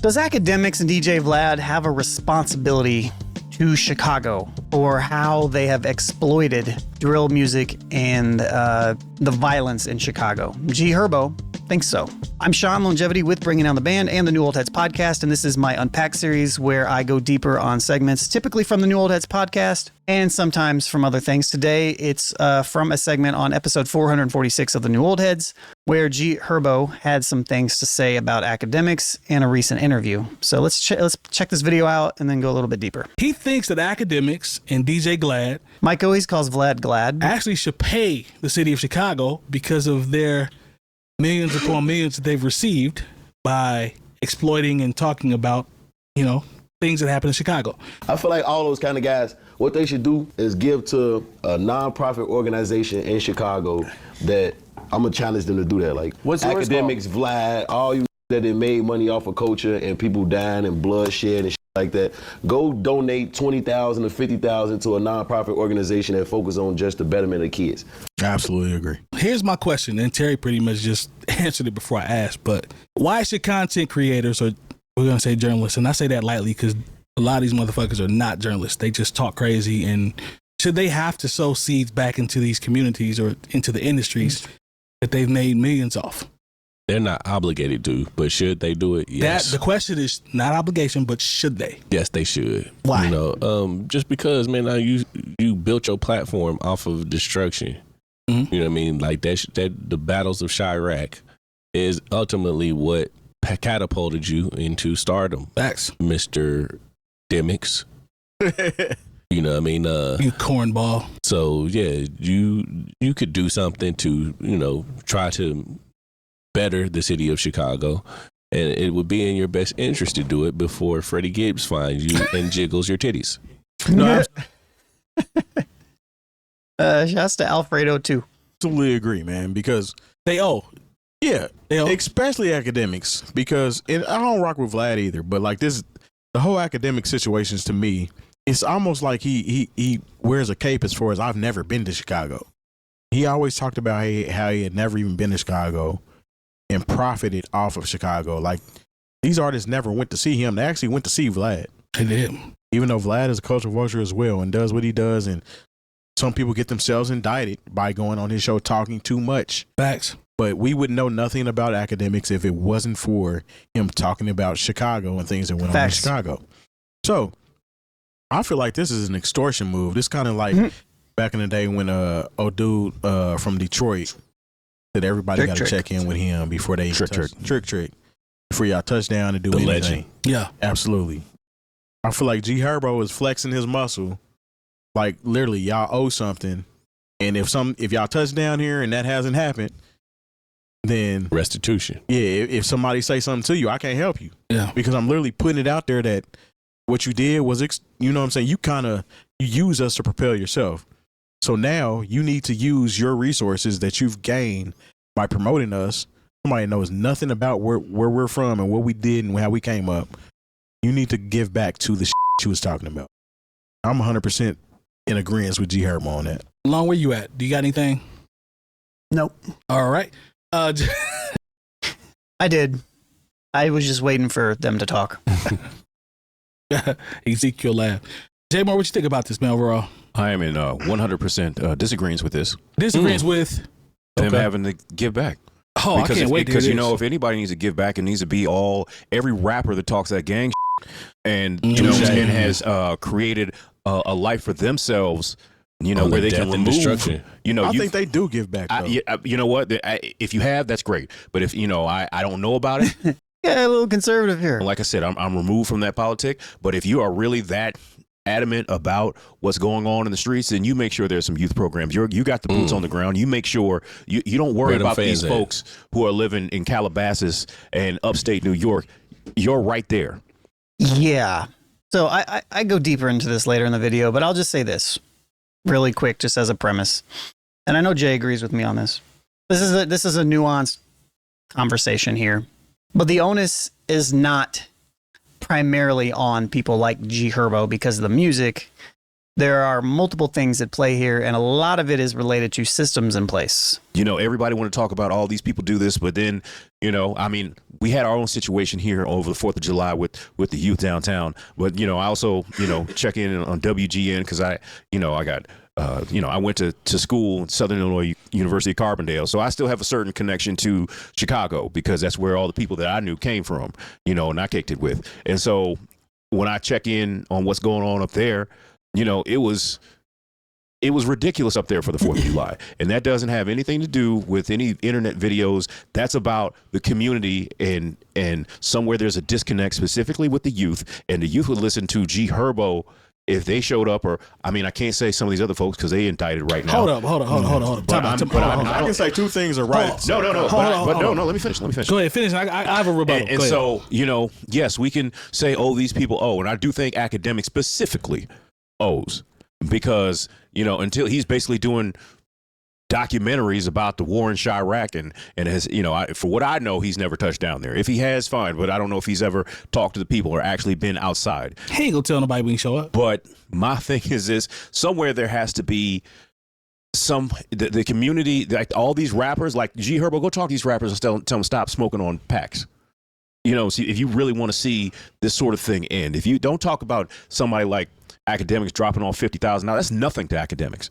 Does Akademiks and DJ Vlad have a responsibility to Chicago for how they have exploited drill music and the violence in Chicago? G Herbo thinks so. I'm Sean, Lonegevity with Bringing Down the Band and the New Old Heads podcast, and this is my Unpack series where I go deeper on segments, typically from the New Old Heads podcast and sometimes from other things. Today, it's from a segment on episode 446 of the New Old Heads, where G Herbo had some things to say about Akademiks in a recent interview. So let's check this video out and then go a little bit deeper. He thinks that Akademiks and DJ Vlad, Mike always calls Vlad Glad, actually should pay the city of Chicago because of their millions upon millions that they've received by exploiting and talking about, things that happen in Chicago. I feel like all those kind of guys, what they should do is give to a nonprofit organization in Chicago that I'm gonna challenge them to do that. Like Akademiks, Vlad, all you that they made money off of culture and people dying and bloodshed and shit like that. Go donate $20,000 to $50,000 to a nonprofit organization that focus on just the betterment of kids. I absolutely agree. Here's my question, and Terry pretty much just answered it before I asked, but why should content creators, or we're going to say journalists, and I say that lightly because a lot of these motherfuckers are not journalists. They just talk crazy, and should they have to sow seeds back into these communities or into the industries that they've made millions off? They're not obligated to, but should they do it? Yes. The question is not obligation, but should they? Yes, they should. Why? Just because, man, now you built your platform off of destruction. Mm-hmm. You know what I mean? Like that the battles of Chirac is ultimately what catapulted you into stardom. Facts. Mr. Demics. You know what I mean? You cornball. So yeah, you could do something to, try to better the city of Chicago, and it would be in your best interest to do it before Freddie Gibbs finds you and jiggles your titties. No, shouts to Alfredo too. absolutely agree, man, because They owe. yeah, They owe. especially Akademiks, because I don't rock with Vlad either, but like the whole academic situations to me, it's almost like he wears a cape as far as I've never been to Chicago. He always talked about how he had never even been to Chicago and profited off of Chicago. Like, these artists never went to see him. They actually went to see Vlad. They did. Even though Vlad is a cultural vulture as well and does what he does, and some people get themselves indicted by going on his show talking too much. Facts. But we would know nothing about Akademiks if it wasn't for him talking about Chicago and things that went on in Chicago. So I feel like this is an extortion move. This kind of like back in the day when old dude from Detroit said everybody got to check in with him before they trick before y'all touch down and do anything. Legend. Yeah. Absolutely. I feel like G Herbo is flexing his muscle. Like, literally, y'all owe something. And if y'all touch down here and that hasn't happened, then Restitution. yeah, if somebody say something to you, I can't help you. Yeah. Because I'm literally putting it out there that what you did was, you know what I'm saying? You use us to propel yourself. So now you need to use your resources that you've gained by promoting us. Somebody knows nothing about where we're from and what we did and how we came up. You need to give back to the you was talking about. I'm 100% in agreement with G Herbo on that. Long, where you at? Do you got anything? Nope. All right. I did. I was just waiting for them to talk. Ezekiel laugh. J Moore, what you think about this, man, overall? I am in 100% disagreements with this. Disagrees with Them having to give back. Oh, I can't wait to because hear you this. know, if anybody needs to give back, it needs to be every rapper that talks that gang and and has created a life for themselves. Where they can remove. Destruction. I think they do give back, though. You know what? If you have, that's great. But if I don't know about it. Yeah, a little conservative here. Like I said, I'm removed from that politic. But if you are really that adamant about what's going on in the streets, then you make sure there's some youth programs. You got the boots on the ground. You make sure you don't worry about these folks who are living in Calabasas and upstate New York. You're right there. Yeah. So I go deeper into this later in the video, but I'll just say this really quick, just as a premise. And I know Jay agrees with me on this. This is a nuanced conversation here, but the onus is not primarily on people like G Herbo because of the music. there are multiple things at play here, and a lot of it is related to systems in place. You know, everybody want to talk about all these people do this, but then, you know, I mean, we had our own situation here over the 4th of July with the youth downtown. But, you know, I also, you know, check in on WGN because I got, I went to school at Southern Illinois University of Carbondale. So I still have a certain connection to Chicago because that's where all the people that I knew came from, you know, and I kicked it with. And so when I check in on what's going on up there, you know, it was ridiculous up there for the 4th of July. And that doesn't have anything to do with any internet videos. That's about the community and somewhere there's a disconnect specifically with the youth. And the youth would listen to G Herbo if they showed up, or I mean, I can't say some of these other folks because they indicted right now. Hold up. I can say two things are right. No. Let me finish. Go ahead, finish. I have a rebuttal. And so, you know, yes, we can say, oh, these people owe, and I do think Akademiks specifically owes, because, you know, until he's basically doing documentaries about the war in Chirac and has, you know, for what I know, he's never touched down there. If he has, fine, but I don't know if he's ever talked to the people or actually been outside. He ain't gonna tell nobody when he show up. But my thing is this: somewhere there has to be the community, like all these rappers, like G Herbo, go talk to these rappers and tell them stop smoking on packs. You know, see, if you really want to see this sort of thing end, if you don't talk about somebody like Akademiks dropping off $50,000, that's nothing to Akademiks.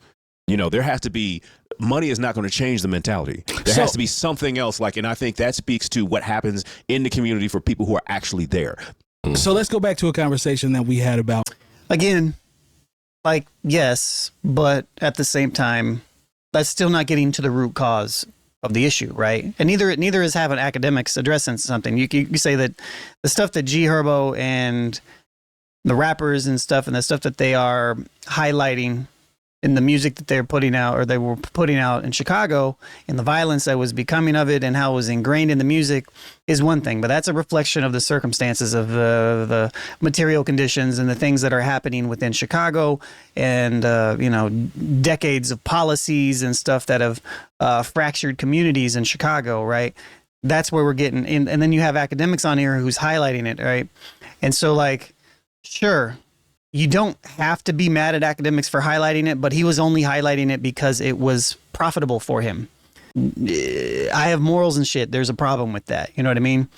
You know, there has to be, money is not going to change the mentality. There has to be something else, like, and I think that speaks to what happens in the community for people who are actually there. So let's go back to a conversation that we had about, again, like, yes, but at the same time, that's still not getting to the root cause of the issue, right? And neither is having Akademiks addressing something. You say that the stuff that G Herbo and the rappers and stuff, and the stuff that they are highlighting in the music that they're putting out, or they were putting out in Chicago, and the violence that was becoming of it and how it was ingrained in the music is one thing, but that's a reflection of the circumstances of the material conditions and the things that are happening within Chicago, and you know, decades of policies and stuff that have fractured communities in Chicago, right? That's where we're getting in. And then you have Akademiks on here who's highlighting it, right? And so, like, sure, you don't have to be mad at Akademiks for highlighting it, but he was only highlighting it because it was profitable for him. I have morals and shit. There's a problem with that. You know what I mean?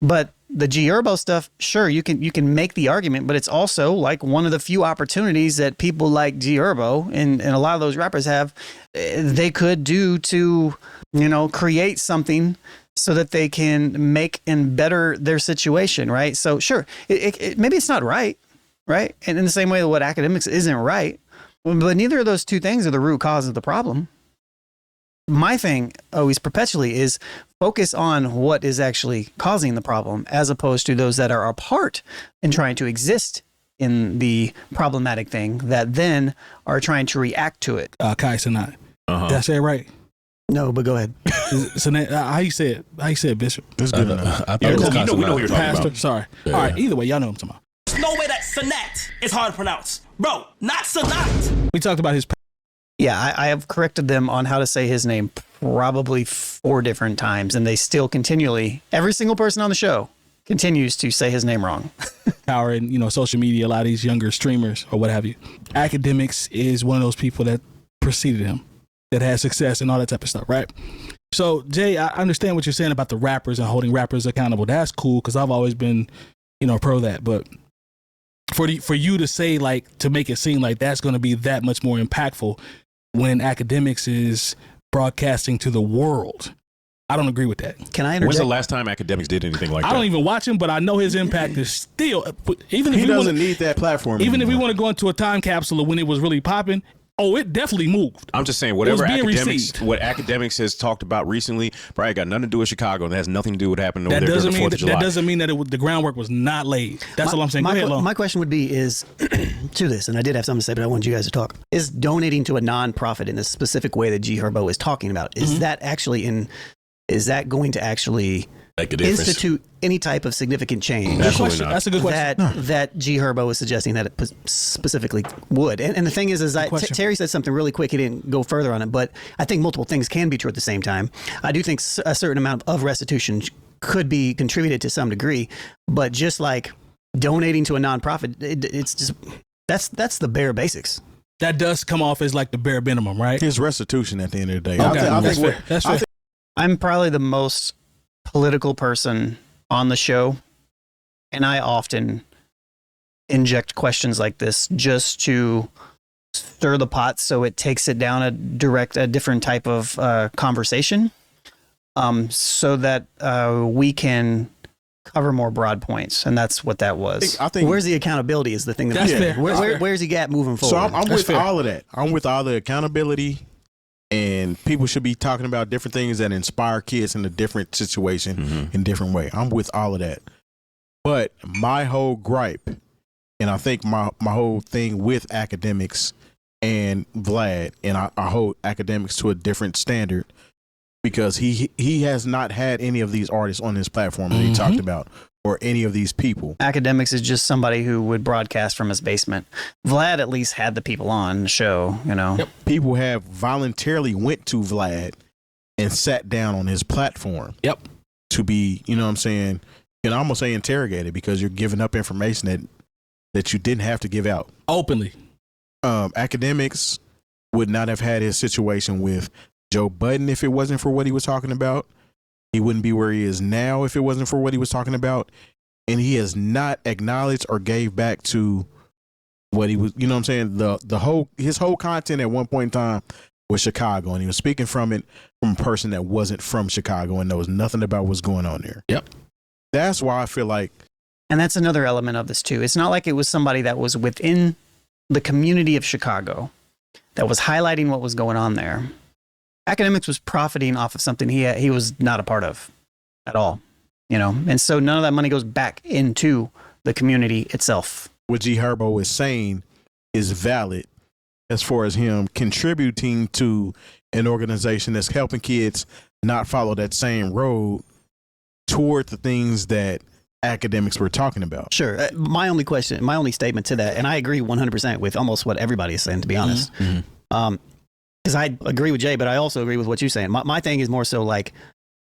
But the G Herbo stuff, sure, you can make the argument, but it's also like one of the few opportunities that people like G Herbo and a lot of those rappers have, they could do to, you know, create something so that they can make and better their situation, right? So sure, maybe it's not right? And in the same way that what Akademiks isn't right, but neither of those two things are the root cause of the problem. My thing always perpetually is focus on what is actually causing the problem, as opposed to those that are a part in trying to exist in the problematic thing that then are trying to react to it. 𝗕𝗔𝗡𝗗𝗚. Did I say it right? No, but go ahead. So how you say it? How you say it, Bishop? That's good enough. We know what you're talking Pastor. about. Sorry. Yeah. All right. Either way, y'all know what I'm talking about. There's no way that sonat is hard to pronounce. Bro, not sonat. We talked about his. Yeah, I have corrected them on how to say his name probably 4 different times, and they still continually, every single person on the show continues to say his name wrong. Power and, you know, social media, a lot of these younger streamers or what have you. Akademiks is one of those people that preceded him, that had success and all that type of stuff, right? So, Jay, I understand what you're saying about the rappers and holding rappers accountable. That's cool, because I've always been, you know, pro that. But for you to say, like, to make it seem like that's going to be that much more impactful when Akademiks is broadcasting to the world, I don't agree with that. Can I interject? When's the last time Akademiks did anything like that? I don't even watch him, but I know his impact is still, even if He we doesn't wanna, need that platform. even if we anymore. want to go into a time capsule of when it was really popping, oh, it definitely moved. I'm just saying, whatever being Akademiks, received. what Akademiks has talked about recently, probably got nothing to do with Chicago, and that has nothing to do with what happened over That there doesn't during the mean 4th of July. that doesn't mean that the groundwork was not laid. That's all I'm saying. Go ahead, Lon. My question would be is to this, and I did have something to say, but I wanted you guys to talk. Is donating to a nonprofit in the specific way that G Herbo is talking about, is that actually is that going to actually Make a difference. institute any type of significant change? Good Absolutely question. not. That's a good question. That G Herbo is suggesting that it specifically would. And the thing is question. Terry said something really quick. He didn't go further on it, but I think multiple things can be true at the same time. I do think a certain amount of restitution could be contributed to some degree, but just like donating to a nonprofit, it's just, That's the bare basics. That does come off as like the bare minimum, right? His restitution at the end of the day. Okay, That's fair. That's fair. I'm probably the most political person on the show, and I often inject questions like this just to stir the pot so it takes it down a different type of conversation, so that we can cover more broad points, and that's what that was. I think Where's the accountability is the thing That's fair. Where's he at moving forward? so. I'm with fair. all of that. I'm with all the accountability, and people should be talking about different things that inspire kids in a different situation, in a different way. I'm with all of that. But my whole gripe, and I think my whole thing with Akademiks and Vlad, and I hold Akademiks to a different standard, because he has not had any of these artists on his platform that he talked about, or any of these people. Akademiks is just somebody who would broadcast from his basement. Vlad at least had the people on the show, you know. Yep. People have voluntarily went to Vlad and sat down on his platform. Yep. To be, you know what I'm saying, you can almost say interrogated, because you're giving up information that you didn't have to give out. Openly. Akademiks would not have had his situation with Joe Budden if it wasn't for what he was talking about. He wouldn't be where he is now if it wasn't for what he was talking about. And he has not acknowledged or gave back to what he was, you know what I'm saying? His whole content at one point in time was Chicago, and he was speaking from a person that wasn't from Chicago and knows nothing about what's going on there. Yep. That's why I feel like, And that's another element of this too. It's not like it was somebody that was within the community of Chicago that was highlighting what was going on there. Akademiks was profiting off of something he was not a part of at all, you know? And so none of that money goes back into the community itself. what G Herbo is saying is valid as far as him contributing to an organization that's helping kids not follow that same road toward the things that Akademiks were talking about. Sure. My only statement to that, and I agree 100% with almost what everybody is saying, to be honest. Because I agree with Jay, but I also agree with what you're saying. My thing is more so like,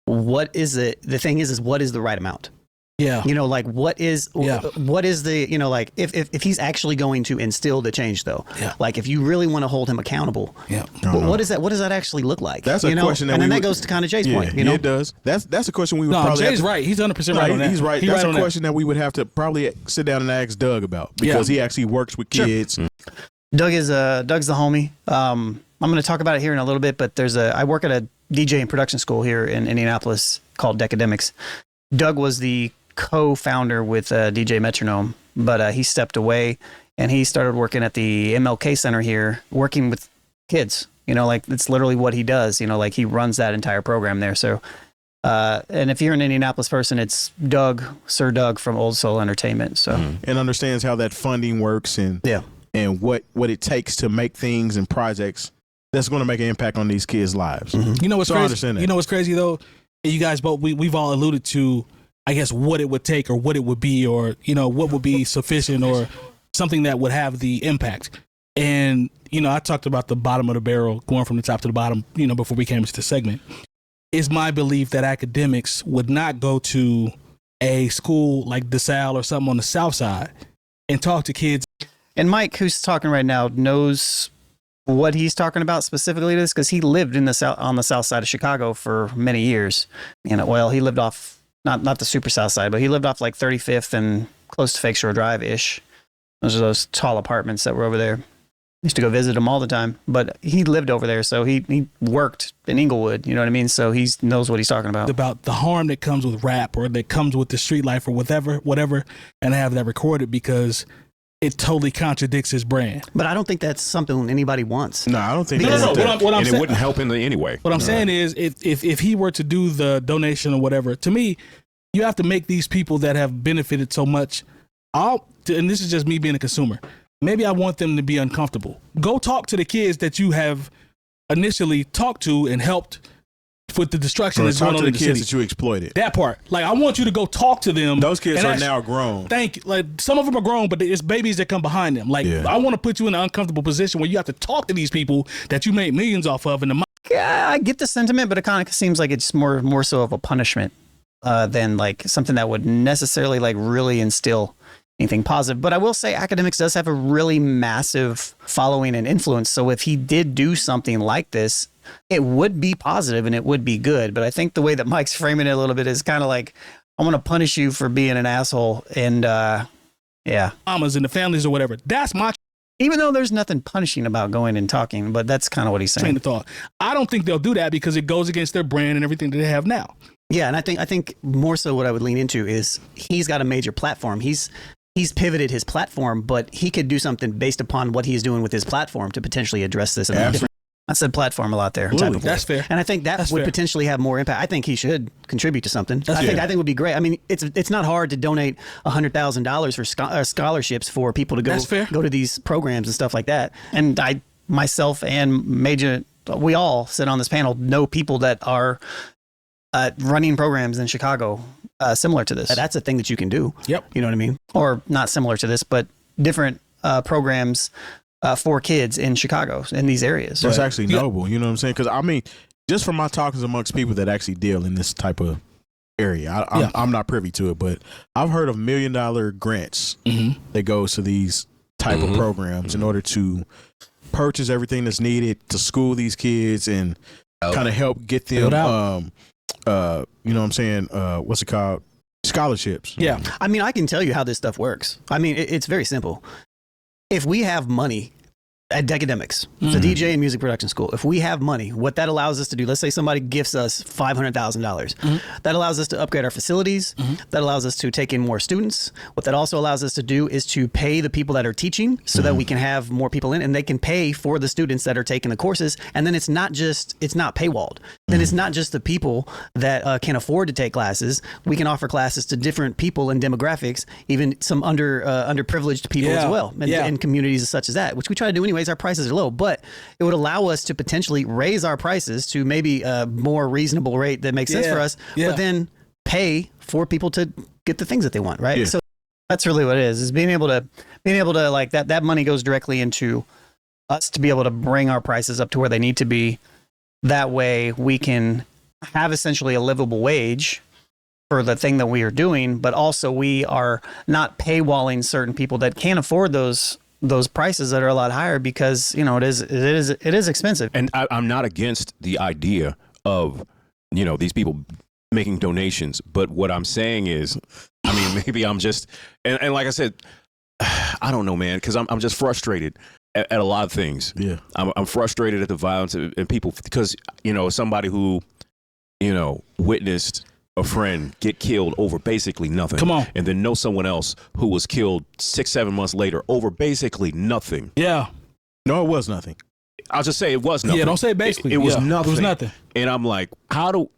what is it? The thing is what is the right amount? Yeah. You know, like what is the, you know, like if he's actually going to instill the change though, like if you really want to hold him accountable, what does that actually look like? That's a question that and then that goes to kind of Jay's point, you know? It does. That's a question we would probably Jay's right. He's 100% right on that. He's right. That's a question that we would have to probably sit down and ask Doug about, because he actually works with kids. Doug's the homie. I'm going to talk about it here in a little bit, but I work at a DJ and production school here in Indianapolis called Akademiks. Doug was the co-founder with DJ Metronome, but he stepped away and he started working at the MLK Center here, working with kids. You know, like it's literally what he does. You know, like he runs that entire program there. So, and if you're an Indianapolis person, it's Sir Doug from Old Soul Entertainment. So, and understands how that funding works and what it takes to make things and projects that's going to make an impact on these kids' lives. You know what's crazy? I understand that. You know what's crazy though? You guys both, we've all alluded to, I guess, what it would take or what it would be, or, you know, what would be sufficient or something that would have the impact. And, you know, I talked about the bottom of the barrel, going from the top to the bottom, you know, before we came into the segment. It's my belief that Akademiks would not go to a school like DeSalle or something on the South Side and talk to kids. and Mike, who's talking right now, knows what he's talking about specifically to this, because he lived on the south side of Chicago for many years. You know, well, he lived off not the super south side, but he lived off like 35th and close to Fake Shore Drive ish. Those are those tall apartments that were over there. Used to go visit him all the time, but he lived over there, so he worked in Inglewood. You know what I mean? So he knows what he's talking about. About the harm that comes with rap or that comes with the street life or whatever, and I have that recorded because it totally contradicts his brand. But I don't think that's something anybody wants. No, I don't think No. What I'm and saying, it wouldn't help in any way. What I'm saying is, if he were to do the donation or whatever, to me, you have to make these people that have benefited so much. And this is just me being a consumer. Maybe I want them to be uncomfortable. Go talk to the kids that you have initially talked to and helped with the destruction that's going on in the kids city. that you exploited. That part. Like, I want you to go talk to them. Those kids and are actually, now grown. Thank you. Like, some of them are grown, but it's babies that come behind them. Like, I want to put you in an uncomfortable position where you have to talk to these people that you made millions off of. Yeah, I get the sentiment, but it kind of seems like it's more so of a punishment than like something that would necessarily like really instill anything positive. But I will say Akademiks does have a really massive following and influence. So if he did do something like this, it would be positive and it would be good. But I think the way that Mike's framing it a little bit is kind of like, I want to punish you for being an asshole. And yeah. Mamas and the families or whatever. That's my Even though there's nothing punishing about going and talking, but that's kind of what he's saying. train of thought. I don't think they'll do that because it goes against their brand and everything that they have now. Yeah, and I think more so what I would lean into is he's got a major platform. He's pivoted his platform, but he could do something based upon what he's doing with his platform to potentially address this. I said platform a lot there. That's fair. And I think that would potentially have more impact. I think he should contribute to something. I think it would be great. I mean, it's not hard to donate $100,000 for scholarships for people to go to these programs and stuff like that. And I myself and we all sit on this panel know people that are running programs in Chicago similar to this. That's a thing that you can do. Yep. You know what I mean? Or not similar to this, but different programs for kids in Chicago, in these areas. That's actually noble. You know what I'm saying? Because I mean, just from my talkings amongst people that actually deal in this type of area, I'm not privy to it, but I've heard of $1 million grants that goes to these type of programs in order to purchase everything that's needed to school these kids and kind of help get them, you know what I'm saying? What's it called? Scholarships. Yeah. I mean, I can tell you how this stuff works. I mean, it's very simple. If we have money at Akademiks, the DJ and music production school, if we have money, what that allows us to do, let's say somebody gifts us $500,000. That allows us to upgrade our facilities. That allows us to take in more students. What that also allows us to do is to pay the people that are teaching so that we can have more people in, and they can pay for the students that are taking the courses. And then it's not paywalled. Then it's not just the people that can afford to take classes. We can offer classes to different people and demographics, even some underprivileged people as well, and communities such as that, which we try to do anyways. Our prices are low, but it would allow us to potentially raise our prices to maybe a more reasonable rate that makes sense for us, but then pay for people to get the things that they want, right? So that's really what it is being able to like that money goes directly into us to be able to bring our prices up to where they need to be. That way we can have essentially a livable wage for the thing that we are doing, but also we are not paywalling certain people that can't afford those prices that are a lot higher, because it is expensive. And I'm not against the idea of these people making donations, but what I'm saying is, I mean, maybe I'm just and like I said, I don't know, man, because I'm just frustrated at a lot of things. Yeah, I'm frustrated at the violence and people, because somebody who witnessed a friend get killed over basically nothing. Come on. And then know someone else who was killed 6-7 months later over basically nothing. Yeah. No, it was nothing. I'll just say it was nothing. Yeah, don't say basically. It was nothing. It was nothing. And I'm like, I'm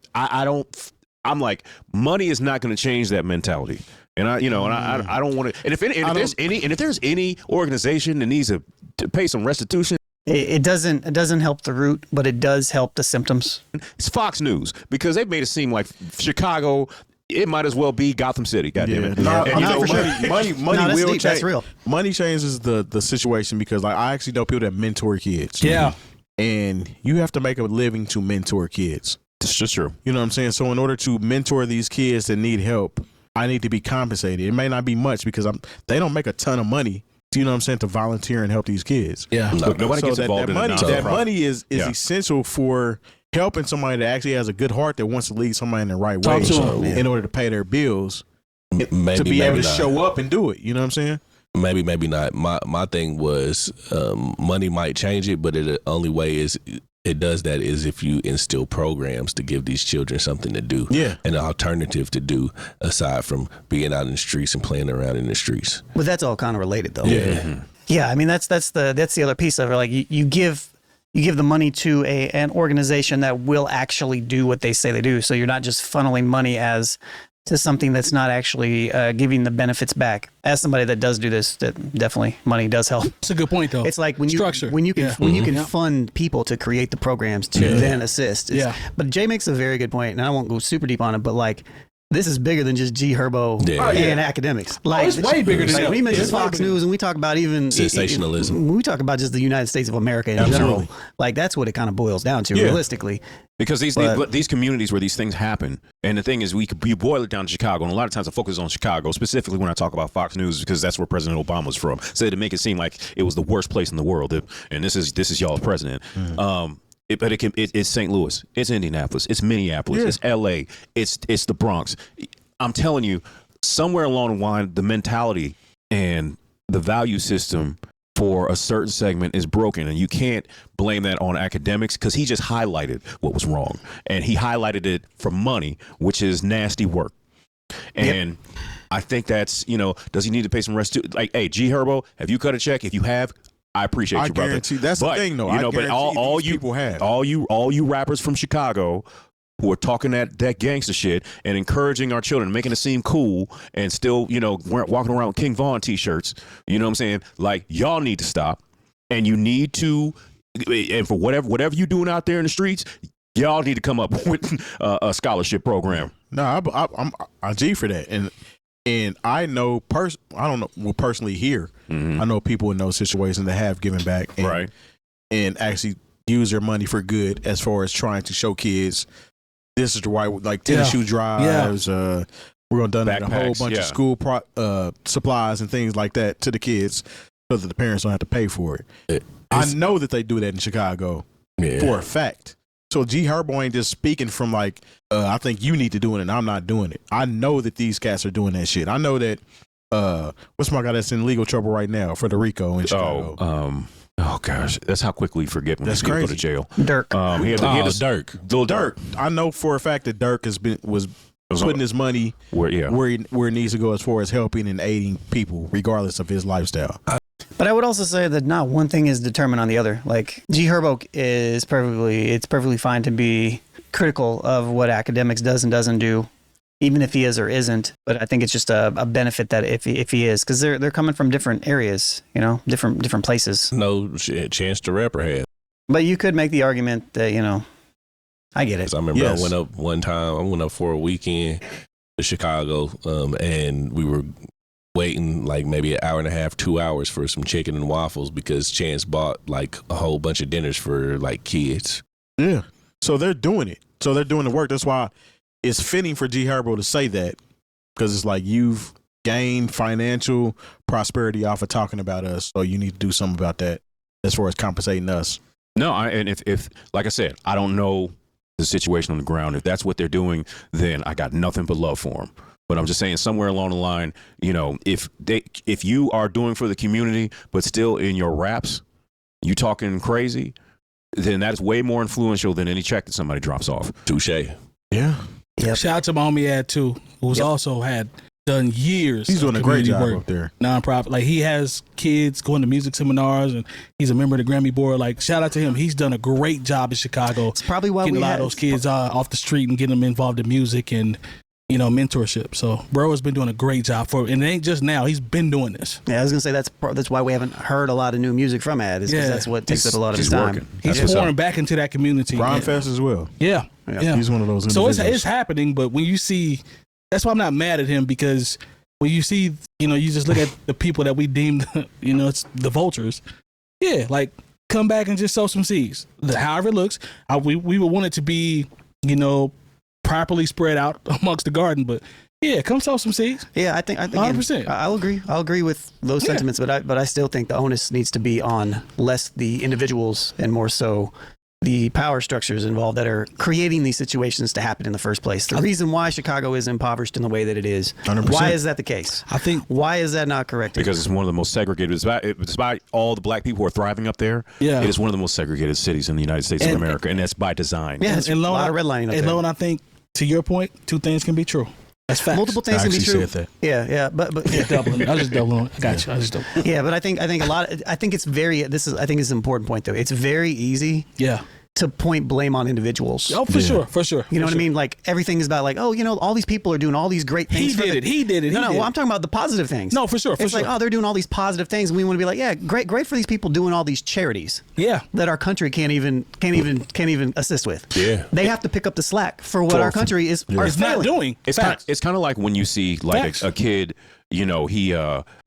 like, money is not going to change that mentality. And I don't want to. And if there's any organization that needs to pay some restitution, it doesn't help the root, but it does help the symptoms. It's Fox News, because they've made it seem like Chicago, it might as well be Gotham City. Goddamn it! Money will change. That's real. Money changes the situation, because like I actually know people that mentor kids. Yeah, and you have to make a living to mentor kids. It's just true. You know what I'm saying? So in order to mentor these kids that need help, I need to be compensated. It may not be much, because they don't make a ton of money. You know what I'm saying, to volunteer and help these kids. Yeah. Nobody gets involved in that money is essential for helping somebody that actually has a good heart that wants to lead somebody in the right way in order to pay their bills, to be able to show up and do it. You know what I'm saying? Maybe not. My thing was money might change it, but the only way it does that is if you instill programs to give these children something to do, and an alternative to do aside from being out in the streets and playing around in the streets. But that's all kind of related, though. Yeah. I mean, that's the other piece of it. Like you give the money to an organization that will actually do what they say they do. So you're not just funneling money to something that's not actually giving the benefits back. As somebody that does do this, that definitely money does help. That's a good point, though. It's like when you can fund people to create the programs to then assist. But Jay makes a very good point, and I won't go super deep on it, but like this is bigger than just G Herbo and Akademiks. Like, it's way bigger than that. We mention Fox News and we talk about even sensationalism. When we talk about just the United States of America in general, like that's what it kind of boils down to, realistically. Because these communities where these things happen, and the thing is, you boil it down to Chicago, and a lot of times I focus on Chicago, specifically when I talk about Fox News, because that's where President Obama's from. So to make it seem like it was the worst place in the world, and this is y'all's president. It's St. Louis, it's Indianapolis, it's Minneapolis, it's L.A., it's the Bronx. I'm telling you, somewhere along the line, the mentality and the value system for a certain segment is broken, and you can't blame that on Akademiks because he just highlighted what was wrong, and he highlighted it for money, which is nasty work. And I think that's, does he need to pay some restitution? Like, hey, G Herbo, have you cut a check? If you have, I appreciate you, brother. That's the thing, though. But all you people have, all you rappers from Chicago who are talking that gangster shit and encouraging our children, making it seem cool, and still, walking around with King Von t-shirts. You know what I'm saying? Like, y'all need to stop, and you need to, and for whatever you doing out there in the streets, y'all need to come up with a scholarship program. No, I'm a G for that, and I know I don't know, well, personally here, I know people in those situations that have given back, and actually use their money for good as far as trying to show kids. This is the right, like tennis shoe drives. We're gonna donate a whole bunch of school supplies and things like that to the kids, so that the parents don't have to pay for it. I know that they do that in Chicago for a fact. So G Herbo ain't just speaking from like, I think you need to do it and I'm not doing it. I know that these cats are doing that shit. I know that what's my guy that's in legal trouble right now for the RICO in Chicago. Oh gosh, that's how quickly you forget when you go to jail. Dirk. He had Dirk. Little Dirk. I know for a fact that Dirk was putting his money where it needs to go as far as helping and aiding people, regardless of his lifestyle. But I would also say that not one thing is determined on the other. Like, G Herbo is perfectly fine to be critical of what Akademiks does and doesn't do, even if he is or isn't. But I think it's just a benefit that if he is, because they're coming from different areas, different places. No chance to reprehab. But you could make the argument that, I get it. I remember I went up one time. I went up for a weekend to Chicago, and we were waiting like maybe an hour and a half, 2 hours for some chicken and waffles because Chance bought like a whole bunch of dinners for like kids. Yeah. So they're doing it. So they're doing the work. That's why it's fitting for G Herbo to say that, because it's like you've gained financial prosperity off of talking about us, so you need to do something about that as far as compensating us. No, and if like I said, I don't know the situation on the ground. If that's what they're doing, then I got nothing but love for them. But I'm just saying, somewhere along the line, if you are doing for the community, but still in your raps, you talking crazy, then that's way more influential than any check that somebody drops off. Touche. Yeah. Yep. Shout out to my homie Ad too, who's also had done years. He's doing a great job work, up there. Nonprofit. Like, he has kids going to music seminars, and he's a member of the Grammy board. Like, shout out to him. He's done a great job in Chicago. It's probably why getting a lot of those kids off the street and getting them involved in music and mentorship. So bro has been doing a great job and it ain't just now. He's been doing this. Yeah, I was gonna say that's why we haven't heard a lot of new music from Ad. Is because that's what takes up a lot of his time. He's pouring back into that community. Ron Fest as well. Yeah. He's one of those individuals. So it's happening, but when you see, that's why I'm not mad at him, because when you see, you just look at the people that we deemed, it's the vultures. Yeah, like, come back and just sow some seeds. However it looks, we would want it to be, properly spread out amongst the garden, but come sow some seeds. Yeah, I think 100%. I'll agree with those sentiments, but I still think the onus needs to be on less the individuals and more so the power structures involved that are creating these situations to happen in the first place. The reason why Chicago is impoverished in the way that it is. 100%. Why is that the case? I think. Why is that not correct? Because it's one of the most segregated. Despite all the black people who are thriving up there, it is one of the most segregated cities in the United States of America, and that's by design. Yeah, it's a lot of redlining up there. And I think, to your point, two things can be true. That's facts. Multiple things can be true. Said that. Yeah, but doubling. I was just doubling on. I got you. I just doubling. Yeah, but I think a lot. I think it's an important point though. It's very easy. Yeah. to point blame on individuals. Oh, for sure. You know what I mean? Like everything is about like, oh, all these people are doing all these great things. He did it. No, well, I'm talking about the positive things. No, for sure. It's like, oh, they're doing all these positive things, and we want to be like, yeah, great for these people doing all these charities. Yeah. That our country can't even assist with. Yeah. They have to pick up the slack for what our country is not doing. It's kind of like when you see like a kid. He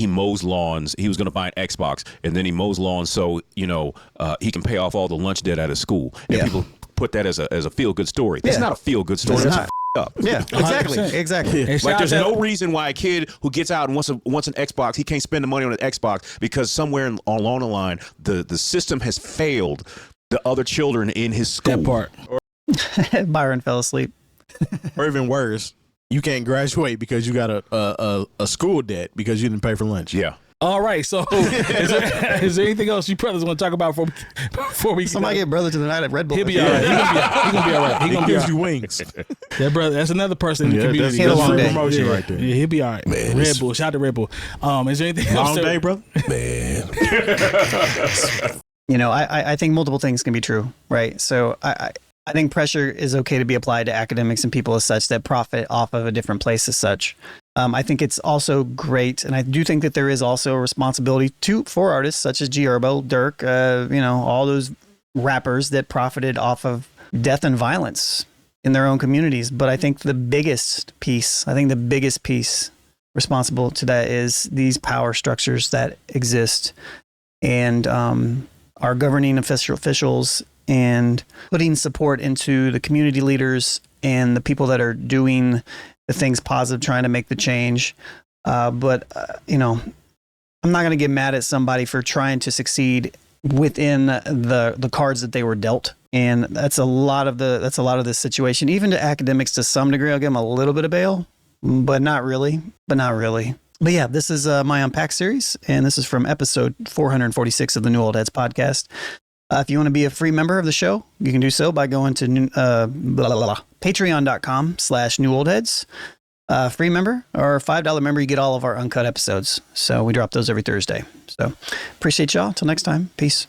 mows lawns. He was going to buy an Xbox, and then he mows lawns so he can pay off all the lunch debt at his school. And people put that as a feel good story. It's not a feel good story. That's up. Yeah, exactly. Yeah. Like there's no reason why a kid who gets out and wants an Xbox, he can't spend the money on an Xbox because somewhere along the line the system has failed the other children in his school. That part. Byron fell asleep. Or even worse, you can't graduate because you got a school debt because you didn't pay for lunch. Yeah. All right. So, is there anything else you brothers want to talk about before we? Somebody get brother to the night at Red Bull. He'll be all right. He's gonna be all right. He gonna gives you wings. That brother. That's another person in the community. That's a long day. Promotion right there. Yeah, he'll be all right. Man, Red Bull. Shout out to Red Bull. Is there anything else? Long day, brother. Man. I think multiple things can be true, right? So I think pressure is okay to be applied to academics and people as such that profit off of a different place as such. I think it's also great, and I do think that there is also a responsibility for artists such as G Herbo, 𝗕𝗔𝗡𝗗𝗚, all those rappers that profited off of death and violence in their own communities. But I think the biggest piece responsible to that is these power structures that exist and our governing officials and putting support into the community leaders and the people that are doing the things positive, trying to make the change. But I'm not going to get mad at somebody for trying to succeed within the cards that they were dealt. And that's a lot of the situation. Even to academics to some degree, I'll give them a little bit of bail, but not really. But yeah, this is my Unpack series, and this is from episode 446 of the New Old Heads podcast. If you want to be a free member of the show, you can do so by going to patreon.com/newoldheads. Free member or $5 member, you get all of our uncut episodes. So we drop those every Thursday. So appreciate y'all. Till next time. Peace.